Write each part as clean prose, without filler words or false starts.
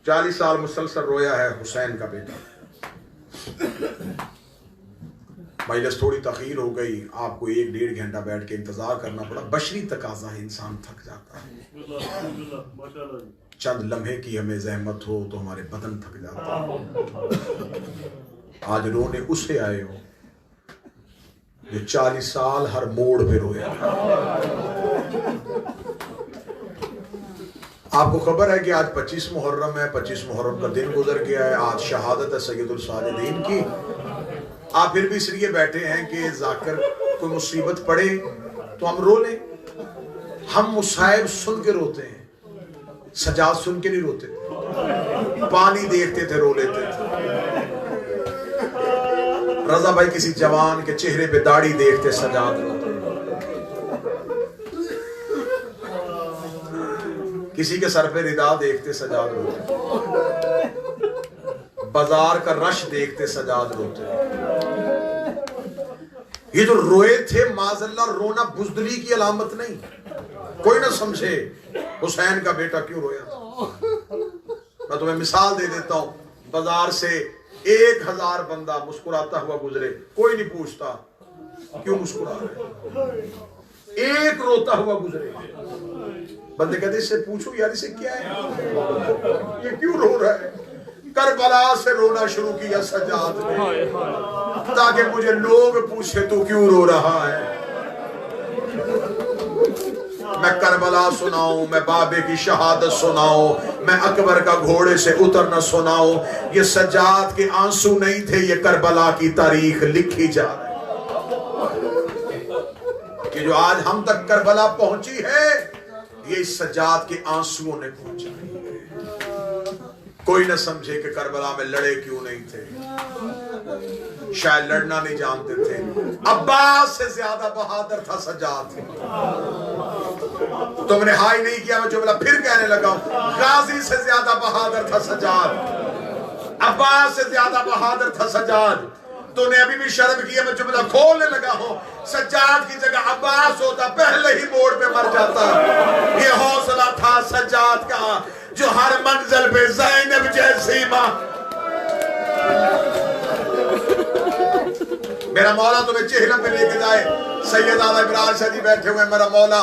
40 साल मुसलसल रोया है हुसैन का बेटा। मजलिस थोड़ी तखीर हो गई, आपको 1-1.5 घंटा बैठ के इंतजार करना पड़ा। बशरी तकाजा है, इंसान थक जाता है। चंद लम्हे की हमें जहमत हो तो हमारे बदन थक जाता है। आज रोने उसे आए हो जो 40 साल हर मोड़ पे रोया। आपको खबर है कि आज 25 मुहर्रम है, 25 मुहर्रम का दिन गुजर गया है। आज शहादत है सैयदुल साजिदीन की। आप फिर भी इसलिए बैठे हैं कि जाकर कोई मुसीबत पड़े तो हम रो लें। हम मुसाइब सुन के रोते हैं, सजाद सुन के नहीं रोते। पानी देखते थे रो लेते थे। रजा भाई किसी जवान के चेहरे पे दाढ़ी देखते सजाद रोते। किसी के सर पे रिदा देखते सजाद रोते। बाजार का रश देखते सजाद रोते। ये जो रोए थे माज़अल्लाह, रोना बुज़दिली की अलामत नहीं। कोई ना समझे हुसैन का बेटा क्यों रोया। मैं तुम्हें मिसाल दे देता हूं। बाजार से 1000 बंदा मुस्कुराता हुआ गुजरे, कोई नहीं पूछता क्यों मुस्कुरा रहे। एक रोता हुआ गुजरे, बंदे कहते इससे पूछो यार इसे क्या है, ये क्यों रो रहा है। करबला से रोना शुरू किया सजाद ने, ताकि मुझे लोग पूछे तू क्यों रो रहा है। मैं करबला सुनाऊं, मैं बाबे की शहादत सुनाऊं, मैं अकबर का घोड़े से उतरना सुनाऊं। ये सजाद के आंसू नहीं थे, ये करबला की तारीख लिखी जा रही कि जो आज हम तक करबला पहुंची है, ये इस सजाद के आंसुओं ने पहुंचा। कोई न समझे कि करबला में लड़े क्यों नहीं थे, शायद लड़ना नहीं जानते थे। अब्बास से ज्यादा बहादुर था सजाद। तुमने हाई नहीं किया, मैं जुमला फिर कहने लगा। गाजी से ज्यादा बहादुर था सजाद, अब्बास से ज्यादा बहादुर था सजाद। तूने अभी भी शर्म किया, मैं जुमला खोलने लगा हूं। सज्जाद की जगह अब्बास होता, पहले ही मोड़ पे मर जाता। ये हौसला था सज्जाद का, जो हर मंजिल पे ज़ैनब जैसी मां। मेरा मौला तुम्हें चेहलम पे लेके जाए। सैयद आला इब्राहिम शाह जी बैठे हुए, मेरा मौला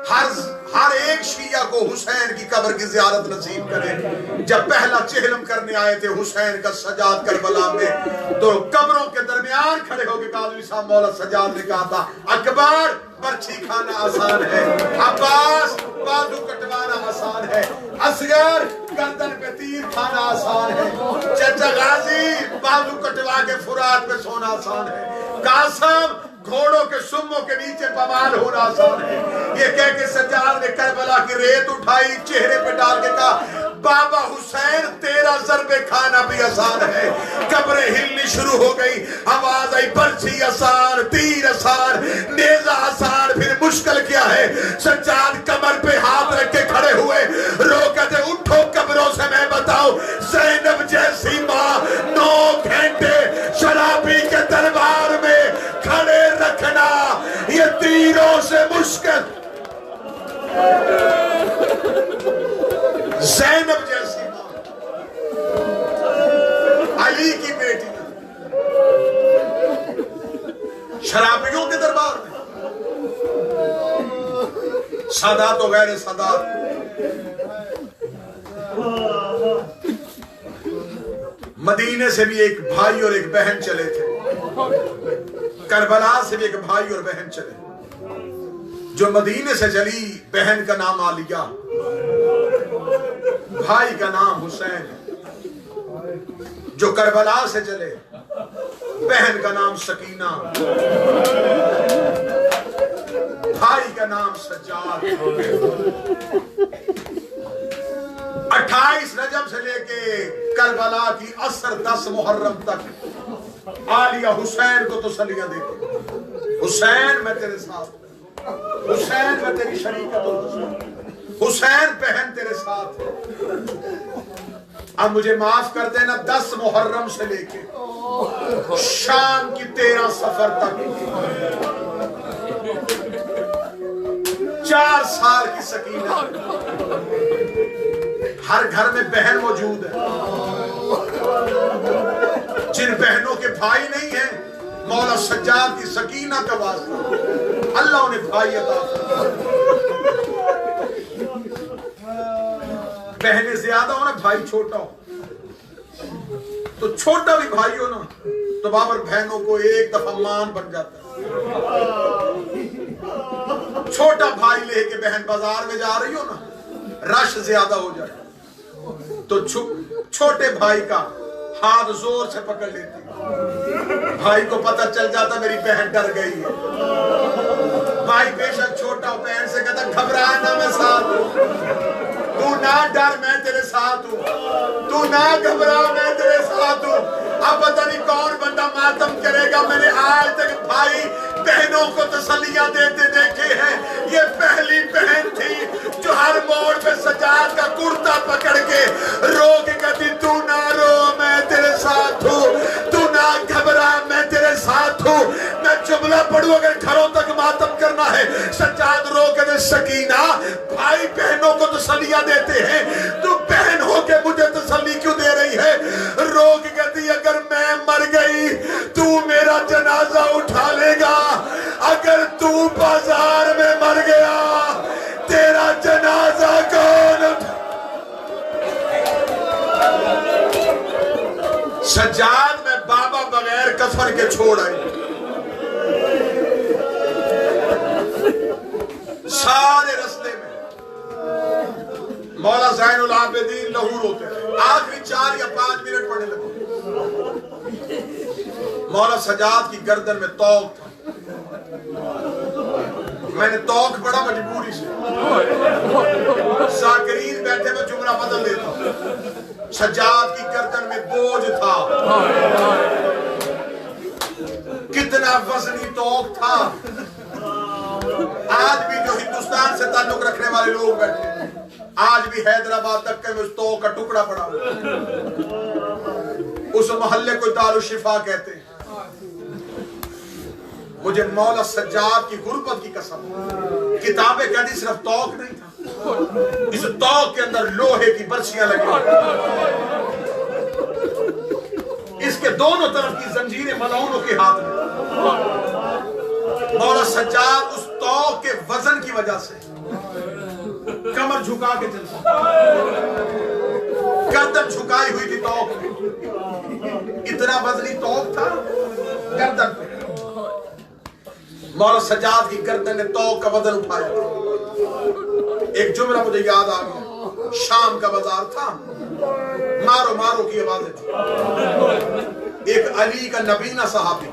हर एक शिया को हुसैन की कब्र की ज़ियारत नसीब करे। जब पहला चेहलम करने आए थे हुसैन का सजाद करबला में, तो कब्रों के दरमियान खड़े होकर काज़ी साहब मौला सजाद ने कहा था, अकबर बर्छी खाना आसान है, अब्बास बाजू कटवाना आसान है, असगर गर्दन पे तीर खाना आसान है, चाचा गाजी बाजू कटवा के फुरात पे सोना आसान है, कासम घोड़ों के सुम्मों के नीचे बवाल होना आसान है। ये कह के सज्जाद ने करबला की रेत उठाई, चेहरे पे डाल के कहा, बाबा हुसैन तेरा ज़रबे खाना भी आसान है। कब्रें हिलनी शुरू हो गई, आवाज आई, बर्छी आसान, तीर आसान, नेजा आसान, फिर मुश्किल क्या है। सज्जाद कमर पे हाथ रख के खड़े हुए, रो कहते, उठो कब्रों से मैं बताऊं, ज़ैनब जैसी मां 9 घंटे शराबी के दरबार में खड़े रखना ये तीरों से मुश्किल। ज़ैनब जैसी मां, अली की बेटी, शराबियों के दरबार में। सादात तो गैर सादात, मदीने से भी एक भाई और एक बहन चले थे, करबला से भी एक भाई और बहन चले। जो मदीने से चली बहन का नाम आलिया, भाई का नाम हुसैन। जो करबला से चले बहन का नाम सकीना, भाई का नाम सज्जाद। 28 रजब से लेके करबला की असर 10 मुहर्रम तक आलिया हुसैन को तो सलियां देती, हुसैन मैं तेरे साथ, हुसैन मैं तेरी शरीकत हूं, हुसैन बहन तेरे साथ है। अब मुझे माफ कर देना, 10 मुहर्रम से लेके शाम की 13 सफर तक 4 साल की सकीना हर घर में बहन मौजूद है। जिन बहनों के भाई नहीं है, मौला सज्जाद की सकीना का वास्ता अल्लाह उन्हें भाई अता फरमाए। बहनें ज्यादा हो ना, भाई छोटा हो, तो छोटा भी भाई हो ना तो बाबर बहनों को एक दफा मान बन जाता है। छोटा भाई लेके बहन बाजार में जा रही हो ना, रश ज्यादा हो जाए तो छोटे भाई का हाथ जोर से पकड़ लेती, भाई को पता चल जाता मेरी बहन डर गई है। भाई बेशक छोटा हो, बहन से कहता घबरा ना, मैं साथ हूं, तू ना डर, मैं तेरे साथ हूं, तू ना घबरा, मैं तेरे साथ हूं। अब पता नहीं कौन बंदा मातम करेगा। मैंने आज तक भाई बहनों को तसल्लियां देते देखे हैं, ये पहली बहन थी जो हर मोड़ पे सजाद का कुर्ता पकड़ के रो के कहती तू ना रो, मैं तेरे साथ हूं, तू ना घबरा, मैं तेरे साथ हूं। मैं जुमला पढ़ूं, अगर घरों तक मातम करना है, सज्जाद रो के दे सकीना, भाई बहनों को तसल्लियां देते हैं, तू बहन हो के मुझे तसल्ली क्यों दे रही है? रो के कहती अगर मैं मर गई तू मेरा जनाजा उठा लेगा, अगर तू बाजार में मर गया तेरा जनाजा कौन उठा? सज्जाद में बाबा बगैर कफन के छोड़ आई, सारे रास्ते में मौला ज़ैनुल आबिदीन लाहौर होते हैं, आखिरी 4 या 5 मिनट पढ़ने लगे। मौला सज्जाद की गर्दन में तौक था, मैंने तौक पढ़ा मजबूरी से, साकिरीन बैठे में जुमला बदल देता। सज्जाद की गर्दन में बोझ था, कितना वजनी तौक था। आज भी जो हिंदुस्तान से ताल्लुक रखने वाले लोग बैठे हैं, आज भी हैदराबाद तक में उस तौक का टुकड़ा पड़ा, उस मोहल्ले को दारुशिफा कहते हैं। मुझे मौला सज्जाद की गुर्बत की कसम, किताबें कहती सिर्फ तौक नहीं था, इस तौक के अंदर लोहे की बर्छियां लगी, इसके दोनों तरफ की जंजीरें मलऊनों के हाथ में। मौला सज्जाद उस तौक के वजन की वजह से कमर झुका के चलता, गर्दन झुकाई हुई थी तौक में, इतना वजनी तौक था गर्दन पे। मौला सज्जाद की गर्दन ने तौक का वजन उठाया। एक जुमला मुझे याद आ गया, शाम का बाजार था, मारो मारो की आवाजें थी। एक अली का नबीना सहाबी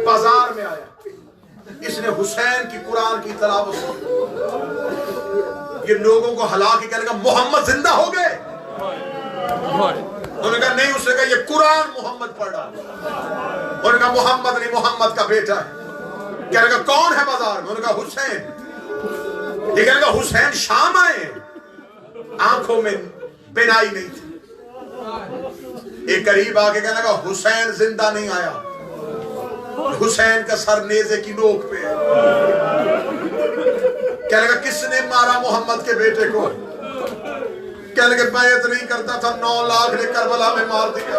बाजार में आया, इसने हुसैन की कुरान की तलावत की, ये लोगों को हला के कहने का मोहम्मद जिंदा हो गए। उन्होंने कहा नहीं, उसने कहा ये कुरान मोहम्मद पढ़ रहा। उन्होंने कहा मोहम्मद नहीं, मोहम्मद का बेटा है। कहने का कौन है बाजार में? उन्होंने कहा हुसैन। ये कहने का हुसैन शाम आए, आंखों में बिनाई नहीं थी। एक करीब आके कहने का हुसैन जिंदा नहीं आया, हुसैन का सर नेज़े की नोक पे है। कहने का किसने मारा मोहम्मद के बेटे को? कहने के बैत नहीं करता था, 9 लाख ने करबला में मार दिया।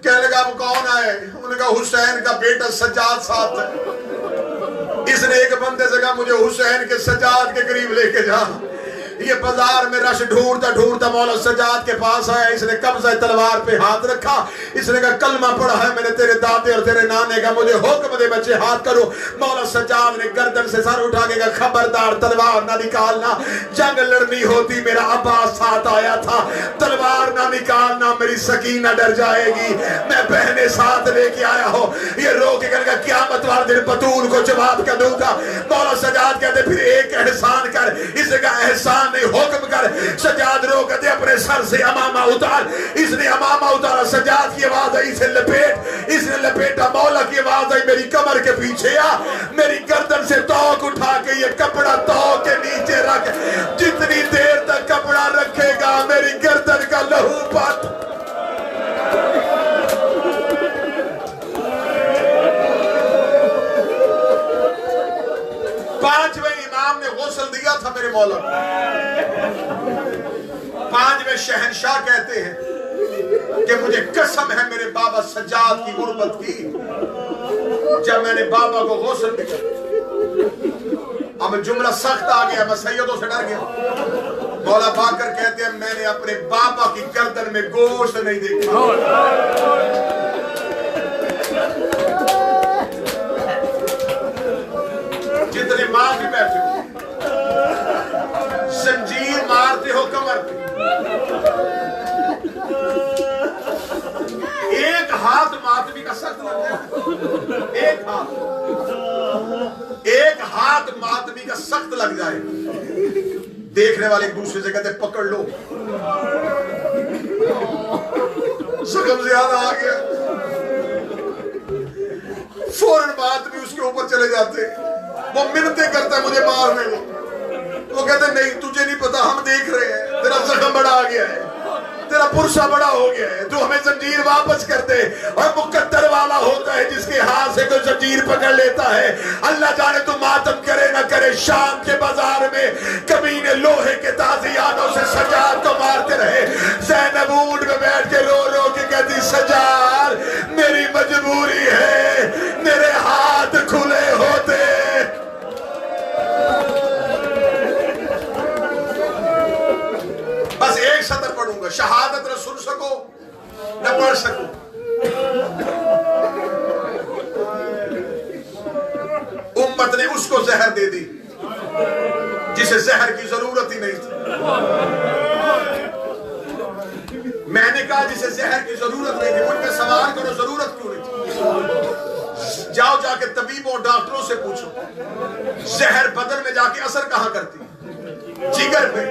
कहने का अब कौन आए? उनका हुसैन का बेटा सज्जाद साथ है। इसने एक बंदे से कहा मुझे हुसैन के सज्जाद के करीब लेके जा। ये बाजार में रश ढूंढता ढूंढता मौला सज्जाद के पास आया। इसने कब्जा तलवार पे हाथ रखा, इसने कहा कलमा पढ़ा है मैंने तेरे दादे और तेरे नाने का, मुझे हुक्म दे बच्चे हाथ करो। मौला सज्जाद ने गर्दन से सर उठा के कहा खबरदार तलवार ना निकालना, जंग लड़नी होती मेरा अब्बास साथ आया था, तलवार ना निकालना मेरी सकीना डर जाएगी, मैं बहने साथ लेके आया हो। ये रो के कहने का क़यामत वाले दिन बतूल को जवाब क्या दूंगा। मौला सज्जाद कहते फिर एक एहसान कर। इसने कहा एहसान नहीं, हुक्म कर। सज्जाद रो कहते अपने सर से अमामा उतार। इसने अमामा उतारा, सज्जाद की आवाज आई इसे लपेट। इसने लपेटा, मौला की आवाज आई मेरी कमर के पीछे आ, मेरी गर्दन से तौक उठा के ये कपड़ा तौक के नीचे रख। जितनी देर तक कपड़ा रखेगा मेरी गर्दन का लहू पात। पांचवें इमाम ने गौसल दिया था मेरे मौला। में शहनशाह कहते हैं कि मुझे कसम है मेरे बाबा सज्जाद की गुर्बत की, जब मैंने बाबा को गौसल दिया, अब जुमला सख्त आ गया, मैं सैयदों से डर गया। मौला बाकर कहते हैं मैंने अपने बाबा की गर्दन में गोश्त नहीं देखा। जितने मां भी बैठे हो, जंजीर मारते हो कमर पे, एक हाथ मातमी का सख्त लग जाए, एक हाथ मातमी का सख्त लग जाए, देखने वाले एक दूसरे से कहते पकड़ लो, जख्म ज्यादा आ गया, फौरन मातमी उसके ऊपर चले जाते, वो मिन्नतें करता है मुझे मारने को, वो कहते नहीं तुझे नहीं पता, हम देख रहे हैं, तेरा जख्म बड़ा आ गया है, तेरा पुरसा बड़ा हो गया है, तू हमें जंजीर वापस कर दे। और मुकद्दर वाला होता है जिसके हाथ से कोई जंजीर पकड़ लेता है। अल्लाह जाने तू मातम करे ना करे, शाम के बाजार में कमीने लोहे के ताजियानों से सजाद को मारते रहे। ज़ैनब ऊंट में बैठ के रो रो के कहती सजाद मेरी मजबूरी है, मेरे हाथ खुले होते। बस एक सतर पढ़ूंगा, शहादत न सुन सको न पढ़ सको। उम्मत ने उसको जहर दे दी जिसे जहर की जरूरत ही नहीं थी। मैंने कहा जिसे जहर की जरूरत नहीं थी, मुझ पे सवाल करो जरूरत क्यों नहीं थी। जाओ जाके तबीबों और डॉक्टरों से पूछो, जहर बदन में जाके असर कहां करती, जिगर पे,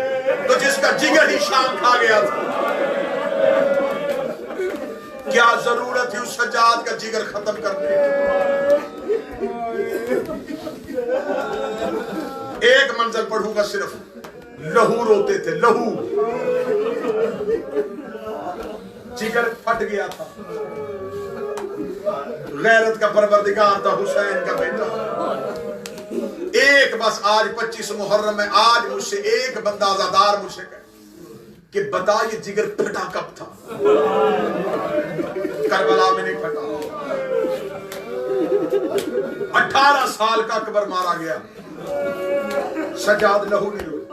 तो जिसका जिगर ही शाम खा गया था, क्या जरूरत थी उस सज्जाद का जिगर खत्म करने की। एक मंजर पढ़ूंगा सिर्फ, लहू रोते थे, लहू, जिगर फट गया था, गैरत का परवरदिगार था हुसैन का बेटा। एक बस आज 25 मुहर्रम में आज मुझसे एक बंदा आजादार मुझसे कहे कि बता ये जिगर फटा कब था। करबला में नहीं फटा, 18 साल का अकबर मारा गया, सज्जाद लहू नहीं रोए।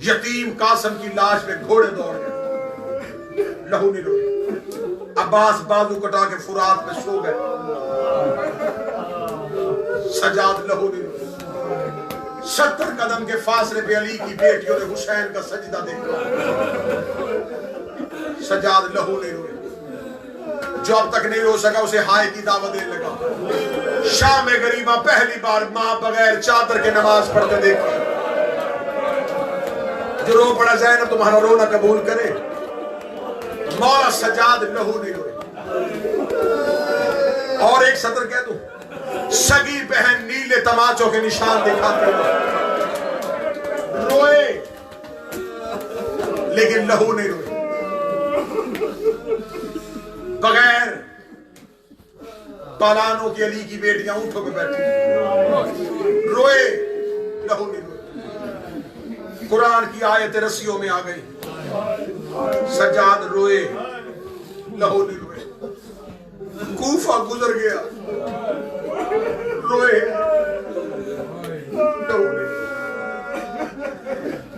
यतीम कासिम की लाश पे घोड़े दौड़ गए, लहू नहीं रोए। अब्बास बाजू कटा के फुरात में सो गए, सज्जाद लहू नहीं रोए। 70 कदम के फासले पे अली की बेटियों ने हुसैन का सजदा देखा, सज्जाद लहू नहीं रोए। जो अब तक नहीं रो सका उसे हाय की दावत देने लगा। शाम गरीबा पहली बार मां बगैर चादर के नमाज पढ़ते देखी। जो रो पड़ा जाए ना तुम्हारा रोना कबूल करे। मौला सज्जाद लहू नहीं रोए। और एक सतर कह दूं, सगी बहन नीले तमाचों के निशान दिखाते रोए लेकिन लहू नहीं रोए। बगैर पालानों की अली की बेटियां ऊंटों पे बैठी रोए, लहू नहीं रोए। कुरान की आयत रस्सियों में आ गई, सज्जाद रोए, लहू नहीं रोए। कूफा गुजर गया, रोए, लहू नहीं।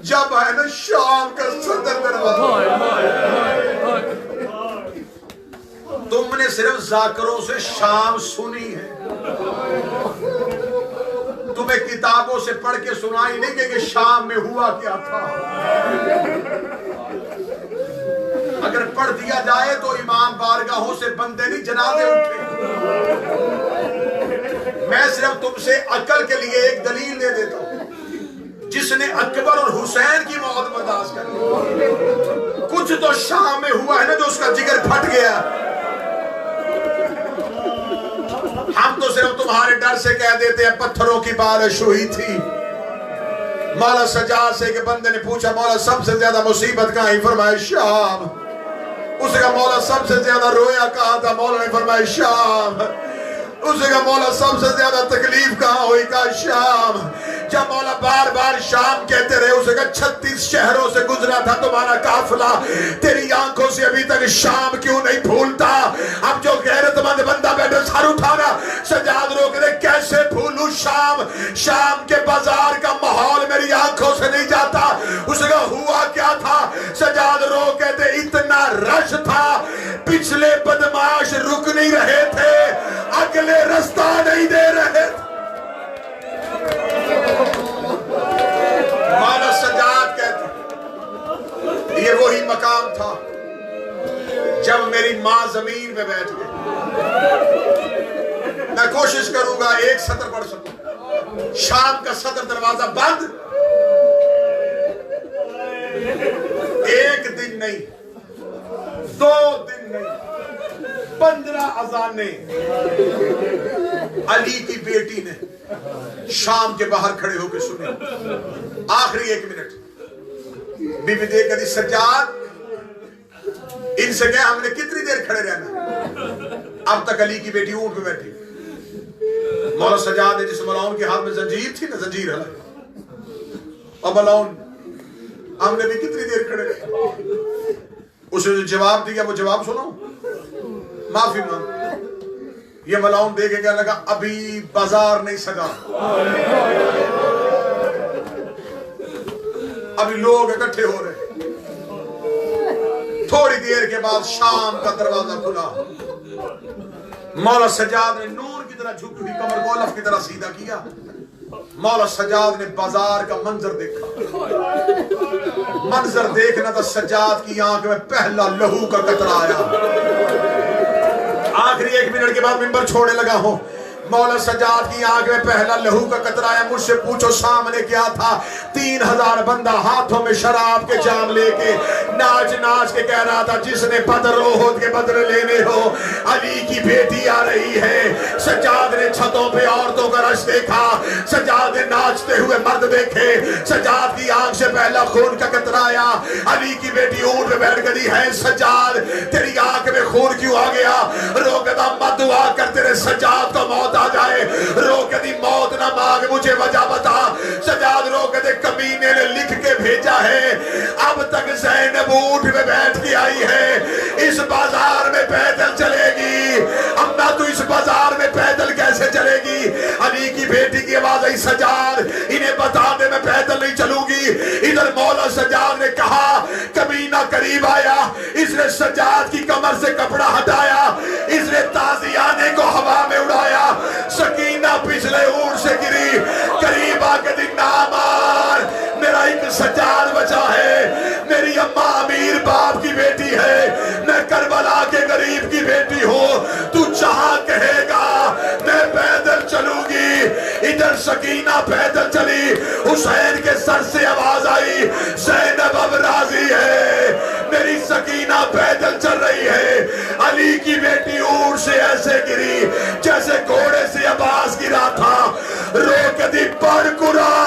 जब है ना शाम का सदर दरवाजा, तुमने सिर्फ जाकरों से शाम सुनी है, तुम्हें किताबों से पढ़ के सुनाई नहीं कि शाम में हुआ क्या था। अगर पढ़ दिया जाए तो इमाम बारगाहों से बंदे नहीं जनाजे उठे। मैं सिर्फ तुमसे अकल के लिए एक दलील दे देता हूं, जिसने अकबर और हुसैन की मौत बर्दाश्त कर ली। कुछ तो शाम में हुआ है ना जो उसका जिगर फट गया। हम तो सिर्फ तुम्हारे डर से कह देते हैं पत्थरों की बारिश हुई थी। मौला सज्जाद से के बंदे ने पूछा, मौला सबसे ज्यादा मुसीबत कहां है? फरमाया शाम। उसने कहा मौला सबसे ज्यादा रोया कहां था? मौला ने फरमाया शाम। उसने कहा मौला सबसे ज्यादा तकलीफ कहां हुई? कहा शाम। जब मौला बार बार शाम कहते रहे, उसने कहा 36 शहरों से था तुम्हारा काफिला, तेरी आंखों से अभी तक शाम क्यों नहीं भूलता? अब जो गैरतमंद बंदा बैठे सर उठाना, सजाद रोक दे, कैसे भूलूं शाम? शाम के बाजार का माहौल मेरी आंखों से नहीं जाता। उसका हुआ क्या था? सजाद रोक कहते इतना रश था, पिछले बदमाश रुक नहीं रहे थे, अगले रास्ता नहीं दे रहे थे। मौला सजाद कहते ये वही मकाम था जब मेरी मां जमीन में बैठ गई। मैं कोशिश करूंगा एक सत्र पढ़ सकूं। शाम का सत्र दरवाजा बंद, एक दिन नहीं, 2 दिन नहीं, 15 अजाने अली की बेटी ने शाम के बाहर खड़े होकर सुने। आखिरी 1 मिनट बीबी देख करी सज्जाद, इनसे कहा हमने कितनी देर खड़े रहना? अब तक अली की बेटी ऊंट पे बैठी। मौला सज्जाद ने जिस मलाउन के हाथ में जंजीर थी ना, जंजीर हलाई और मलाउन, हमने भी कितनी देर खड़े रहे। उसने जो जवाब दिया वो जवाब सुनो, माफी मांग। ये मलाउन देखे क्या लगा, अभी बाजार नहीं सजा, अभी लोग इकट्ठे हो रहे। थोड़ी देर के बाद शाम का दरवाजा खुला। मौला सज्जाद ने नूर की तरह झुकी हुई कमर को अलफ की तरह सीधा किया। मौला सज्जाद ने बाजार का मंजर देखा। मंजर देखना तो सज्जाद की आंख में पहला लहू का कतरा आया। आखिरी 1 मिनट के बाद मिंबर छोड़ने लगा हूं। मौला सज्जाद की आंख में पहला लहू का कतरा आया। मुझसे पूछो सामने क्या था? 3000 बंदा हाथों में शराब के जाम लेके नाच नाच के कह रहा था, जिसने बदर ओहद के बदले लेने हो, अली की बेटी आ रही है। सज्जाद ने छतों पे औरतों का रश देखा, सज्जाद ने नाचते हुए मर्द देखे। सज्जाद की आंख से पहला खून का कतरा आया। अली की बेटी ऊंट पे बैठ गई है। सज्जाद तेरी आंख में खून क्यों आ गया? रोकदा मत दुआ कर, तेरे सज्जाद को मौत आ जाए। रोक दी मौत ना मांग, मुझे वजह बता। सज्जाद रोक दे, कमीने ने लिख के भेजा है, अब तक ज़ैनब ऊंट में बैठ के आई है, इस बाजार में पैदल चलेगी। अम्मा तू इस बाजार में पैदल कैसे चलेगी? अली की बेटी की आवाज आई, सज्जाद इन्हें बता दे मैं पैदल नहीं चलूंगी। इधर मौला सज्जाद ने कहा, कमीना करीब आया, इसने सज्जाद की कमर से कपड़ा हटाया, इसने ताजियाने को हवा में उड़ाया। सकीना पिछले ऊंट से गिरी, करीब आके दी, ना मार, मेरा एक सज्जाद बचा है, मेरी अम्मा अमीर बाप की बेटी है, मैं करबला के गरीब की बेटी हूँ, तू जहां कहेगा मैं पैदल चलूंगी। इधर सकीना पैदल चली, हुसैन के सर से आवाज आई, ज़ैनब अब राजी है, मेरी सकीना पैदल चल रही है। अली की बेटी ऊंट से ऐसे गिरी जैसे घोड़े से अब्बास गिरा था। रोक दी, पढ़ कुरान।